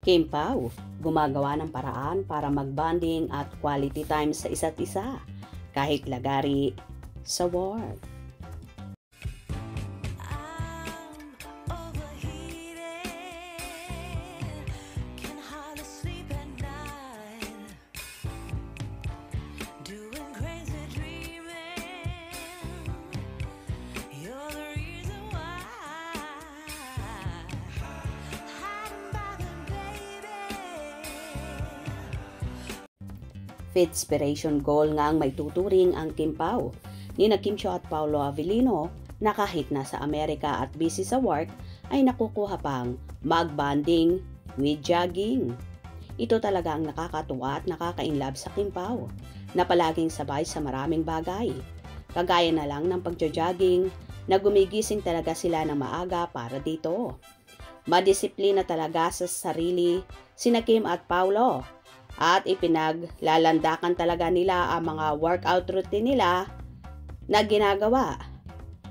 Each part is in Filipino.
Kim Pao, gumagawa ng paraan para mag-bonding at quality time sa isa't isa, kahit lagari sa work. Fitspiration goal nga ang may tuturing ang Kim Pao. Nina Kim Chiu at Paolo Avellino na kahit nasa Amerika at busy sa work ay nakukuha pang mag-bonding with jogging. Ito talaga ang nakakatuwa at nakaka-inlove sa Kim Pao na palaging sabay sa maraming bagay. Kagaya na lang ng pagjo-jogging na gumigising talaga sila ng maaga para dito. Madisiplina talaga sa sarili sina Kim at Paolo. At ipinaglalandakan talaga nila ang mga workout routine nila na ginagawa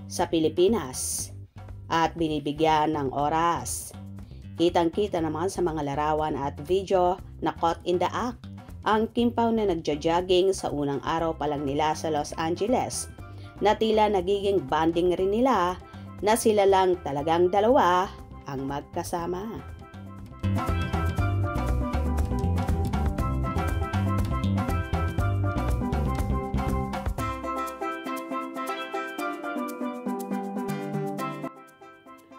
sa Pilipinas at binibigyan ng oras. Kitang-kita naman sa mga larawan at video na caught in the act ang Kim Pao na nagja-jogging sa unang araw pa lang nila sa Los Angeles na tila nagiging bonding rin nila na sila lang talagang dalawa ang magkasama.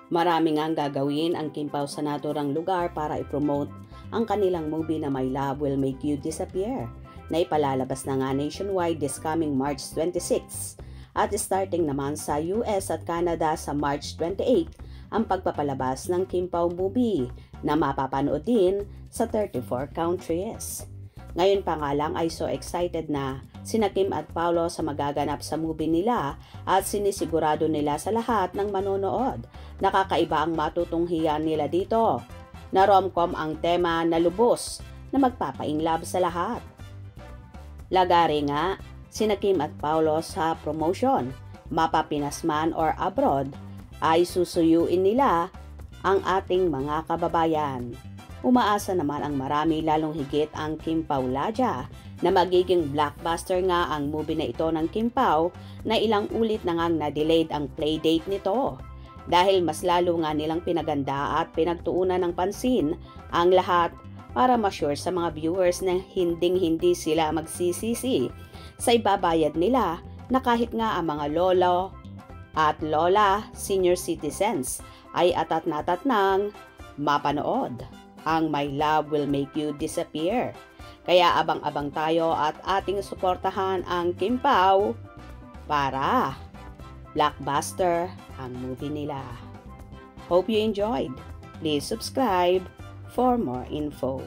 Marami nga ang gagawin ang Kim Pao sa naturang lugar para i-promote ang kanilang movie na My Love Will Make You Disappear na ipalalabas na nga nationwide this coming March 26 at starting naman sa US at Canada sa March 28 ang pagpapalabas ng Kim Pao movie na mapapanood din sa 34 countries. Ngayon pa nga lang ay so excited na sina Kim at Paolo sa magaganap sa movie nila at sinisigurado nila sa lahat ng manonood. Nakakaiba ang matutunghian nila dito na rom-com ang tema na lubos na magpapa-inlove sa lahat. Lagari nga sina Kim at Paolo sa promotion, mapapinas man or abroad, ay susuyuin nila ang ating mga kababayan. Umaasa naman ang marami lalong higit ang Kim Pao Ladya na magiging blockbuster nga ang movie na ito ng Kim Pao na ilang ulit na ngang na-delayed ang playdate nito dahil mas lalo nga nilang pinaganda at pinagtuunan ng pansin ang lahat para ma-sure sa mga viewers na hinding-hindi sila magsisisi sa ibabayad nila na kahit nga ang mga lolo at lola senior citizens ay atat na atat nang mapanood ang My Love Will Make You Disappear. Kaya abang-abang tayo at ating suportahan ang Kim Pao para blockbuster ang movie nila. Hope you enjoyed. Please subscribe for more info.